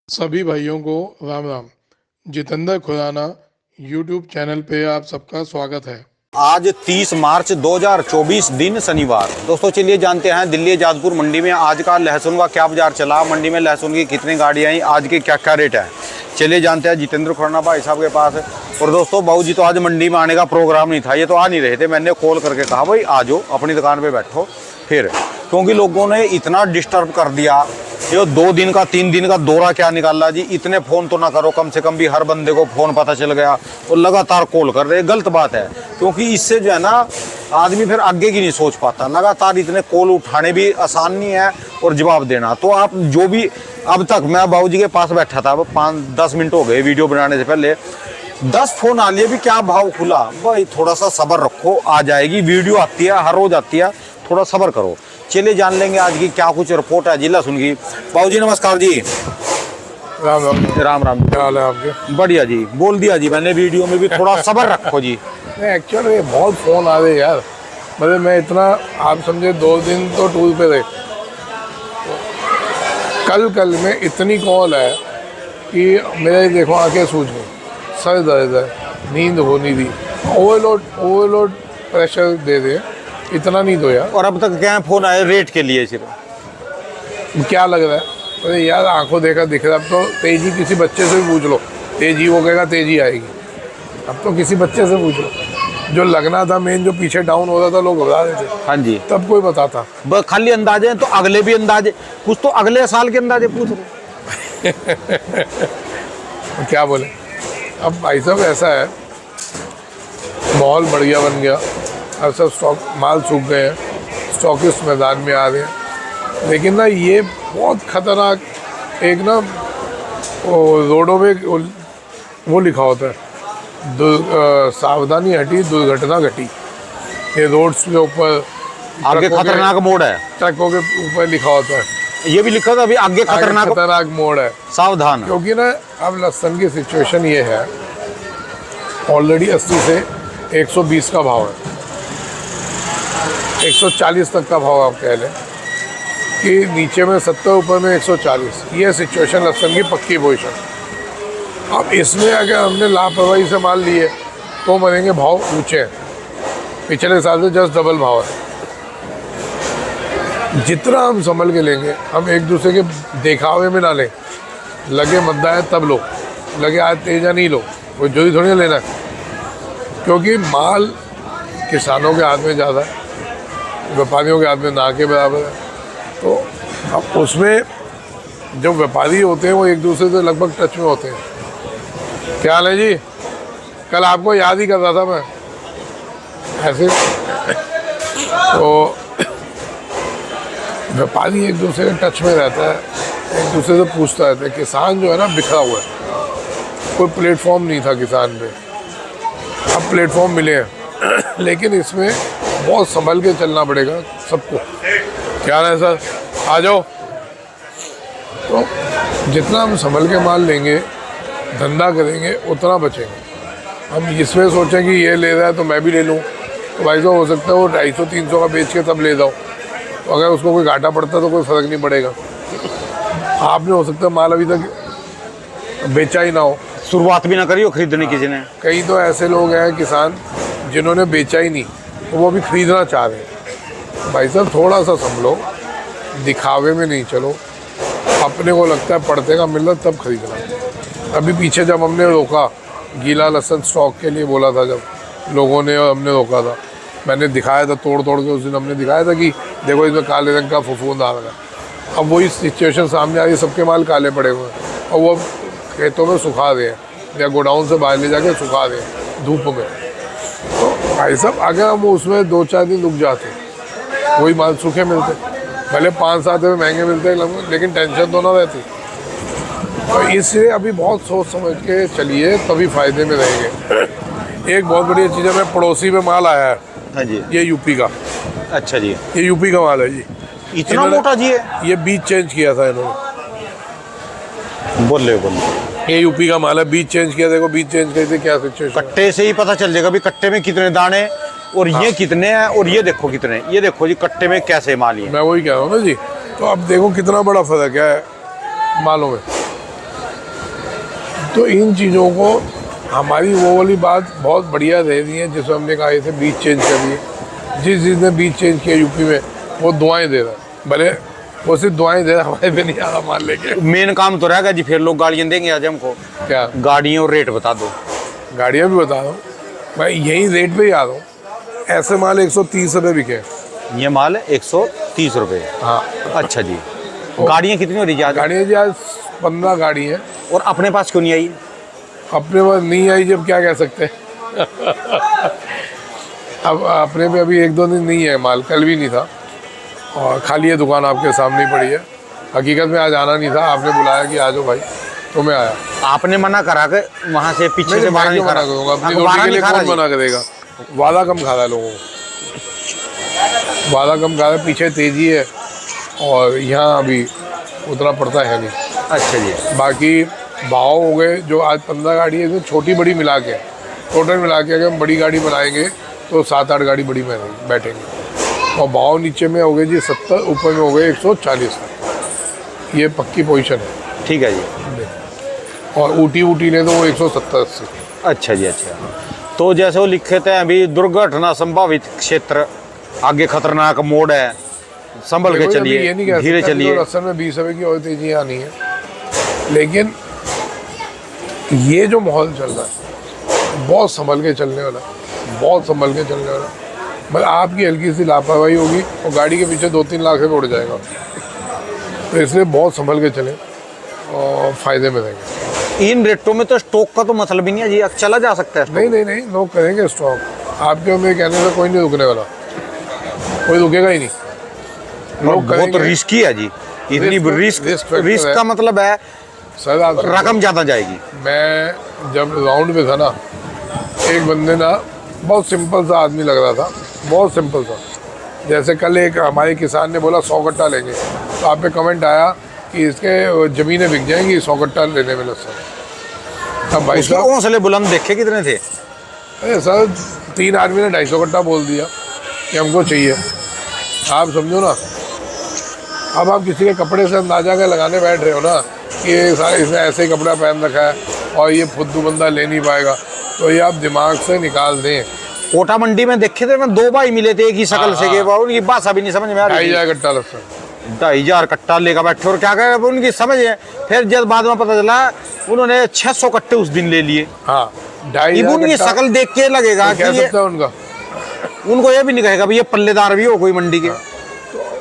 सभी भाइयों को राम राम। जितेंद्र खुराना यूट्यूब चैनल पे आप सबका स्वागत है। आज 30 मार्च 2024 दिन शनिवार। दोस्तों चलिए जानते हैं दिल्ली जादपुर मंडी में आज का लहसुन का क्या बाजार चला, मंडी में लहसुन की कितनी गाड़ियाँ आई, आज के क्या क्या रेट है। चलिए जानते हैं जितेंद्र खुराना भाई साहब के पास। और दोस्तों बाबू जी तो आज मंडी में आने का प्रोग्राम नहीं था, ये तो आ नहीं रहे थे। मैंने कॉल करके कहा भाई आ जाओ अपनी दुकान पर बैठो, फिर क्योंकि लोगों ने इतना डिस्टर्ब कर दिया। ये 2 दिन का 3 दिन का दौरा क्या निकाला जी, इतने फ़ोन तो ना करो, कम से कम भी हर बंदे को फ़ोन पता चल गया और लगातार कॉल कर रहे। गलत बात है, क्योंकि इससे जो है ना आदमी फिर आगे की नहीं सोच पाता। लगातार इतने कॉल उठाने भी आसान नहीं है और जवाब देना। तो आप जो भी अब तक मैं बाबू जी के पास बैठा था, 5-10 मिनट हो गए वीडियो बनाने से पहले, 10 फ़ोन आ लिए भी क्या भाव खुला। भाई थोड़ा सा सब्र रखो, आ जाएगी। वीडियो आती है, हर रोज़ आती है, थोड़ा सब्र करो। चलिए जान लेंगे आज की क्या कुछ रिपोर्ट है जी लहसुन की। बाबू जी नमस्कार जी। राम राम। राम राम। क्या हाल है आपके? बढ़िया जी, बोल दिया जी मैंने वीडियो में भी, थोड़ा सब्र रखो जी। नहीं एक्चुअली बहुत फ़ोन आ रहे यार, मतलब मैं इतना आप समझे 2 दिन तो टूर पे रहे। कल में इतनी कॉल है कि मेरे देखो आंखें सूज गई, सर दर्द है, नींद हो नहीं रही, ओवरलोड प्रेशर दे दे, इतना नहीं दो यार। और अब तक क्या फ़ोन आए रेट के लिए सिर्फ? क्या लग रहा है? अरे यार आंखों देखा दिख रहा है। अब तो तेजी किसी बच्चे से भी पूछ लो, तेजी वो कहेगा तेजी आएगी। अब तो किसी बच्चे से पूछ लो, जो लगना था मेन, जो पीछे डाउन हो रहा था, लोग घबरा रहे थे। हाँ जी, तब कोई बताता। बस खाली अंदाजे हैं तो अगले भी अंदाजे, कुछ तो अगले साल के अंदाजे पूछ रहे। क्या बोले। अब भाई साहब ऐसा है, माहौल बढ़िया बन गया, अब सब स्टॉक माल सूख गए हैं, स्टॉकिस्ट मैदान में आ रहे हैं। लेकिन ना ये बहुत ख़तरनाक एक ना रोडों में वो लिखा होता है, सावधानी हटी दुर्घटना घटी। ये रोड्स के ऊपर आगे खतरनाक मोड़ है, ट्रकों के ऊपर लिखा होता है, ये भी लिखा था अभी आगे खतरनाक मोड़ है, सावधान। क्योंकि ना अब लहसुन की सिचुएशन ये है, ऑलरेडी 80 से 120 का भाव है, 140 तक का भाव आप कह लें कि नीचे में 70, ऊपर में 140। ये सिचुएशन लहसुन की पक्की पोजीशन। अब इसमें अगर हमने लापरवाही से माल लिए तो मरेंगे, भाव ऊंचे हैं, पिछले साल से जस्ट डबल भाव है। जितना हम संभल के लेंगे, हम एक दूसरे के दिखावे में ना लें, लगे मद्दा है तब लो, लगे आज तेजा नहीं लो, वो जो ही थोड़ी लेना है, क्योंकि माल किसानों के हाथ में ज़्यादा है, व्यापारियों के हाथ में ना के बराबर है। तो अब उसमें जो व्यापारी होते हैं वो एक दूसरे से लगभग टच में होते हैं। क्या हाल है जी? कल आपको याद ही कर रहा था मैं ऐसे। तो व्यापारी एक दूसरे के टच में रहता है, एक दूसरे से पूछता रहता है। किसान जो है ना बिखरा हुआ है, कोई प्लेटफॉर्म नहीं था किसान पे, अब प्लेटफॉर्म मिले हैं। लेकिन इसमें बहुत संभल के चलना पड़ेगा सबको। क्या है सर, आ जाओ। तो जितना हम संभल के माल लेंगे, धंधा करेंगे, उतना बचेंगे। हम इसमें सोचें कि ये ले रहा है तो मैं भी ले लूँ, तो भाई साहब हो सकता है वो 250-300 का बेच के तब ले जाओ, तो अगर उसको कोई घाटा पड़ता तो कोई फ़र्क नहीं पड़ेगा। आपने हो सकता है माल अभी तक बेचा ही ना हो, शुरुआत भी ना करी हो खरीदने किसी ने। कई तो ऐसे लोग हैं किसान जिन्होंने बेचा ही नहीं, तो वो भी खरीदना चाह रहे हैं। भाई साहब थोड़ा सा संभलो, दिखावे में नहीं चलो। अपने को लगता है पड़ते का मिल रहा तब खरीदना। अभी पीछे जब हमने रोका, गीला लहसुन स्टॉक के लिए बोला था, जब लोगों ने और हमने रोका था, मैंने दिखाया था तोड़ के, उस दिन हमने दिखाया था कि देखो इसमें काले रंग का फफूंद आ रहा है। अब वही सिचुएशन सामने आ रही है, सबके माल काले पड़े हुए हैं और वो खेतों में सुखा दे या गोडाउन से बाहर ले जाके सुखा दे धूप में। तो भाई साहब अगर हम उसमें 2-4 दिन रुक जाते, वही माल सूखे मिलते, भले 5-7 रुपये महंगे मिलते हैं, लेकिन टेंशन तो ना रहती। तो इसलिए अभी बहुत सोच समझ के चलिए, तभी फ़ायदे में रहेंगे। एक बहुत बढ़िया चीज़ है, मैं पड़ोसी में माल आया है। हाँ जी, ये यूपी का। अच्छा जी, ये यूपी का माल है जी। इतना मोटा जी है? ये बीज चेंज किया था इन्होंने। बोल ले। ये यूपी का माल है, बीज चेंज किया। देखो बीज चेंज करते क्या सिचुएशन। कट्टे से ही पता चल जाएगा भी कट्टे में कितने दाने और ये कितने हैं, और ये देखो कितने, ये देखो जी कट्टे में कैसे माल है। मैं वही कह रहा हूँ ना जी। तो अब देखो कितना बड़ा फर्क है मालों में। तो इन चीज़ों को हमारी वो वाली बात बहुत बढ़िया दे दी है, जिसमें हमने कहा इसे बीच चेंज कर दिए। जिस जिसने बीच चेंज किया यूपी में वो दुआएं दे रहा है, भले वो सिर्फ दुआएं दे रहा, हमारे पे नहीं आ रहा मान लेके। मेन काम तो रहेगा जी, फिर लोग गाड़ियाँ देंगे आज हमको। क्या गाड़ियों और रेट बता दो। गाड़ियाँ भी बता दो मैं, यही रेट पे ही आ रहा हूँ। ऐसे माल 130 रुपये बिके। ये माल 130 रुपये। हाँ अच्छा जी। गाड़ियाँ कितनी हो रही है आज? गाड़ियाँ जी आज 15 गाड़ी हैं। और अपने पास क्यों नहीं आई? अपने पास नहीं आई जब क्या कह सकते हैं। अब अपने पे अभी 1-2 दिन नहीं है माल, कल भी नहीं था और खाली ये दुकान आपके सामने ही पड़ी है। हकीकत में आज आना नहीं था, आपने बुलाया कि आ जाओ भाई तो मैं आया। आपने मना करा के वहाँ से पीछे से बाहर नहीं मना करूँगा, अपनी रोटी के लिए कौन मना करेगा। वादा कम खा रहा है लोगों को, वादा कम खा रहा है, पीछे तेजी है और यहाँ अभी उतना पड़ता है नहीं। अच्छा जी। बाकी भाव हो गए जो आज 15 गाड़ी है, इसमें छोटी बड़ी मिला के टोटल मिला के अगर हम बड़ी गाड़ी बनाएंगे तो 7-8 गाड़ी बड़ी में बैठेंगे। और भाव नीचे में हो गए जी 70, ऊपर में हो गए 140 तक। ये पक्की पोजीशन है। ठीक है जी। और ऊटी ने तो वो 170-80। अच्छा जी। अच्छा, तो जैसे वो लिखे थे अभी दुर्घटना संभावित क्षेत्र, आगे खतरनाक मोड़ है, संभल के चलिए, धीरे चलिए। असल में 20 रुपये की और तेजी आनी है, लेकिन ये जो माहौल चल रहा है बहुत संभल के चलने वाला, बहुत संभल के चलने वाला। बस आपकी हल्की सी लापरवाही होगी और गाड़ी के पीछे 2-3 लाख रुपये उड़ जाएगा। तो इसलिए बहुत संभल के चलें और फ़ायदे में रहेंगे। इन रेटों में तो स्टॉक का तो मतलब भी नहीं है जी, चला जा सकता है। नहीं, लोग करेंगे स्टॉक। आपके और मेरे कहने से कोई नहीं रुकने वाला, कोई रुकेगा ही नहीं। लोग बहुत रिस्की है जी, इतनी रिस्क का मतलब है सर रकम ज़्यादा जाएगी। मैं जब राउंड पे था ना, एक बंदे ना बहुत सिंपल सा आदमी लग रहा था, बहुत सिंपल सा। जैसे कल एक हमारे किसान ने बोला 100 कट्टा लेंगे, तो आप पे कमेंट आया कि इसके ज़मीनें बिक जाएंगी 100 कट्टा लेने में लसन। अब भाई साहब हौसले बुलंद देखे कितने थे। अरे सर 3 आदमी ने 250 कट्टा बोल दिया कि हमको चाहिए। आप समझो ना, अब आप किसी के कपड़े से अंदाजा कर लगाने बैठ रहे हो ना कि इसने ऐसे ही कपड़ा पहन रखा है और ये फुद्दू बंदा ले नहीं पाएगा, तो ये आप दिमाग से निकाल दें। कोटा मंडी में देखे थे, मैं 2 भाई मिले थे एक ही शकल से के, उनकी बात अभी नहीं समझ में आ रही। 2,500 कट्टा लसन, 2,500 कट्टा लेकर बैठे और क्या कहे उनकी समझ है। फिर जब बाद में पता चला उन्होंने 600 कट्टे उस दिन ले लिए। हाँ 2,500 उनकी शकल देख के लगेगा क्या सकता है उनका, उनको ये भी नहीं कहेगा ये पल्लेदार भी हो कोई मंडी के।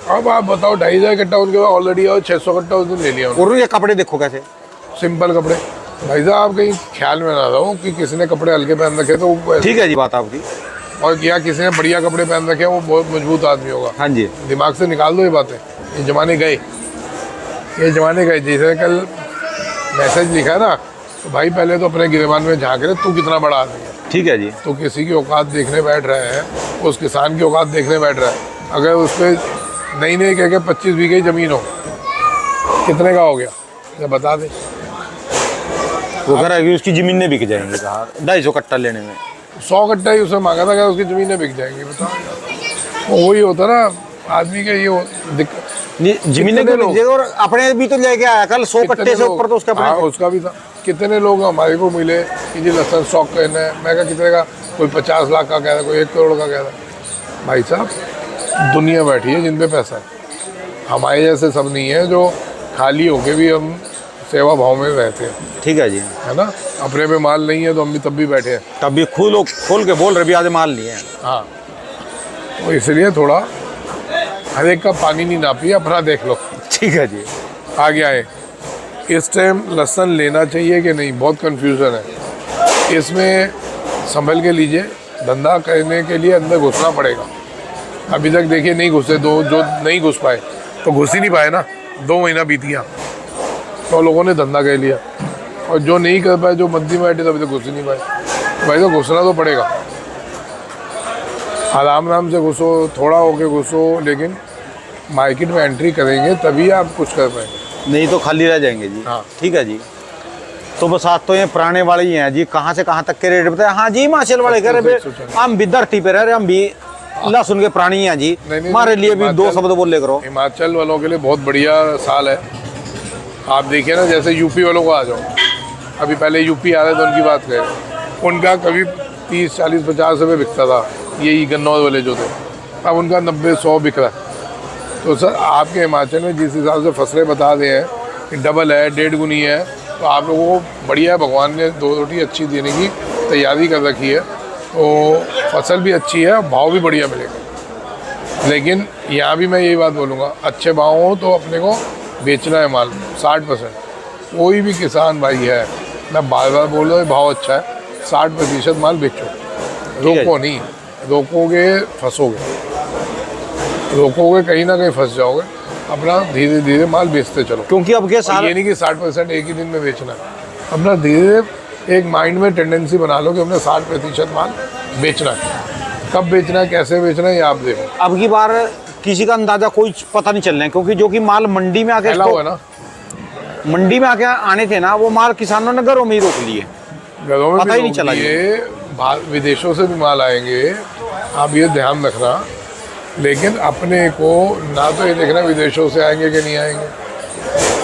अब आप बताओ 2,500 कट्टा उनके पास ऑलरेडी और 600 कट्टा उस दिन ले लिया और ये कपड़े देखो कैसे सिंपल कपड़े। भाई साहब आप कहीं ख्याल में ना रहो कि किसी ने कपड़े हल्के पहन रखे तो ठीक है जी बात आपकी, और क्या किसी ने बढ़िया कपड़े पहन रखे वो बहुत मजबूत आदमी होगा। हाँ जी, दिमाग से निकाल दो ये बातें। ये ज़माने गए, ये ज़माने गए। जैसे कल मैसेज लिखा है ना, तो भाई पहले तो अपने गिरबान में झाँक रहे तू कितना बड़ा आदमी है। ठीक है जी। तो किसी की औकात देखने बैठ रहे हैं, उस किसान की औकात देखने बैठ रहा है। अगर उस पर नहीं कह के 25 बीघे ज़मीन हो, कितने का हो गया ये बता दे। वो कह रहा है कि उसकी ज़मीनें बिक जाएंगी। कहा 250 कट्टा लेने में 100 कट्टा ही उसने मांगा था, क्या उसकी ज़मीनें बिक जाएंगी बताओ। वही होता ना आदमी का ये दिक्कत। ज़मीनें बिक जाएगी और अपने भी तो लेके आया कल 100 कट्टे से ऊपर तो उसका। हाँ उसका भी था। कितने लोग हमारे को मिले कि जी लसन स्टॉक करना है, मैं कहा कितने का, कोई 50 लाख का कह रहा, कोई 1 करोड़ का कह रहा। भाई साहब दुनिया बैठी है जिन पे पैसा है, हमारे जैसे सब नहीं है जो खाली होके भी हम सेवा भाव में रहते हैं। ठीक है जी, है ना, अपने पे माल नहीं है तो हम भी तब भी बैठे हैं, तब भी खोल के बोल रहे भी आज माल लिए हैं। हाँ तो इसलिए थोड़ा हर एक का पानी नहीं नापिए, अपना देख लो। ठीक है जी। आगे आए, इस टाइम लहसुन लेना चाहिए कि नहीं, बहुत कन्फ्यूज़न है इसमें। संभल के लीजिए, धंधा करने के लिए अंदर घुसना पड़ेगा। अभी तक देखिए नहीं घुसे, जो नहीं घुस पाए तो घुस ही नहीं पाए ना, 2 महीना बीत गया तो लोगों ने धंधा कर लिया, और जो नहीं कर पाए, जो मध्य में बैठे तभी तक घुस ही नहीं पाए। भाई तो घुसना तो पड़ेगा, आराम से घुसो, थोड़ा होके घुसो, लेकिन मार्केट में एंट्री करेंगे तभी आप कुछ कर पाएंगे, नहीं तो खाली रह जाएंगे जी। हाँ ठीक है जी। तो बस आज तो ये पुराने वाले ही हैं जी, कहाँ से कहाँ तक के रेट बताए। हाँ जी, हिमाचल वाले कह रहे हम भी धरती पे रह रहे, हम भी लहसुन के प्राणी हैं जी, हमारे लिए भी 2 शब्द बोले करो। हिमाचल वालों के लिए बहुत बढ़िया साल है। आप देखिए ना, जैसे यूपी वालों को आ जाओ, अभी पहले यूपी आ रहे थे, उनकी बात करें, उनका कभी 30, 40, 50 रुपये बिकता था, यही गन्नौर वाले जो थे, अब उनका 90, 100 बिक रहा है। तो सर आपके हिमाचल में जिस हिसाब से फसलें बता रहे हैं कि डबल है, 1.5 गुनी है, तो आप लोगों को बढ़िया है, भगवान ने 2 रोटी अच्छी देने की तैयारी कर रखी है, तो फसल भी अच्छी है, भाव भी बढ़िया मिलेगा। लेकिन यहाँ भी मैं यही बात बोलूँगा, अच्छे भाव हो तो अपने को बेचना है माल 60%। कोई भी किसान भाई है, मैं बार बार बोल रहा हूँ, भाव अच्छा है, 60% माल बेचो, रोको नहीं, रोकोगे फंसोगे, रोकोगे कहीं ना कहीं फंस जाओगे। अपना धीरे धीरे माल बेचते चलो, क्योंकि अब के साल ये नहीं कि 60% एक ही दिन में बेचना है, अपना धीरे एक माइंड में टेंडेंसी बना लो कि हमने 60% माल बेचना है। कब बेचना है, कैसे बेचना है, ये आप देखो। अब की बार किसी का अंदाजा कोई पता नहीं चल रहा है, क्योंकि जो कि माल मंडी में आके फैला हुआ है ना, मंडी में आके आने थे ना, वो माल किसानों ने घरों में ही रोक लिए, घरों में पता भी ही नहीं चला ये विदेशों से भी माल आएंगे, आप ये ध्यान रखना। लेकिन अपने को ना तो ये देखना विदेशों से आएंगे कि नहीं आएंगे,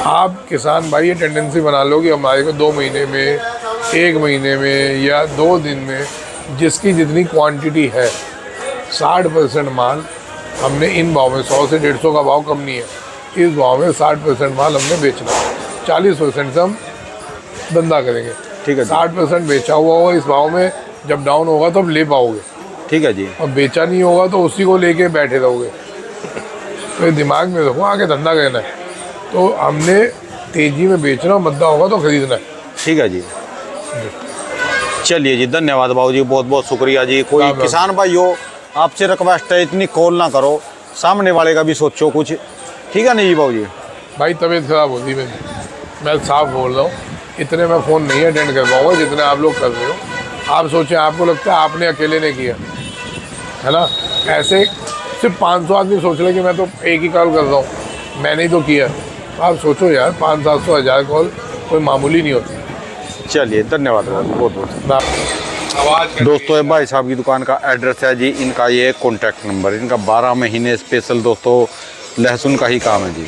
आप किसान भाई ये टेंडेंसी बना लो कि हमारे को 2 महीने में, 1 महीने में या 2 दिन में जिसकी जितनी क्वांटिटी है, 60% माल हमने इन भाव में, 100 से 150 का भाव कम नहीं है, इस भाव में 60% माल हमने बेचना है, 40% से हम धंधा करेंगे। ठीक है जी। 60% बेचा हुआ होगा इस भाव में, जब डाउन होगा तो अब ले पाओगे, ठीक है जी। और बेचा नहीं होगा तो उसी को लेके बैठे रहोगे। तो ये दिमाग में रखो, आगे धंधा करना है तो हमने तेजी में बेचना, मद्दा होगा तो खरीदना है। ठीक है जी, चलिए जी, धन्यवाद बाबू जी, बहुत बहुत शुक्रिया जी। कोई किसान भाई हो, आपसे रिक्वेस्ट है, इतनी कॉल ना करो, सामने वाले का भी सोचो कुछ, ठीक है नहीं जी बाबू जी। भाई तबीयत खराब होती मेरी, मैं साफ बोल रहा हूँ, इतने मैं फ़ोन नहीं अटेंड कर पाऊँगा जितने आप लोग कर रहे हो। आप सोचें, आपको लगता है आपने अकेले ने किया है ना, ऐसे सिर्फ 500 आदमी सोच रहे कि मैं तो एक ही कॉल कर रहा हूँ, मैंने ही तो किया। आप सोचो यार, 500, 700, 1000 कॉल कोई मामूली नहीं होती। चलिए धन्यवाद बहुत बहुत। दोस्तों ये भाई साहब की दुकान का एड्रेस है जी, इनका ये कॉन्टैक्ट नंबर, इनका 12 महीने स्पेशल दोस्तों लहसुन का ही काम है जी।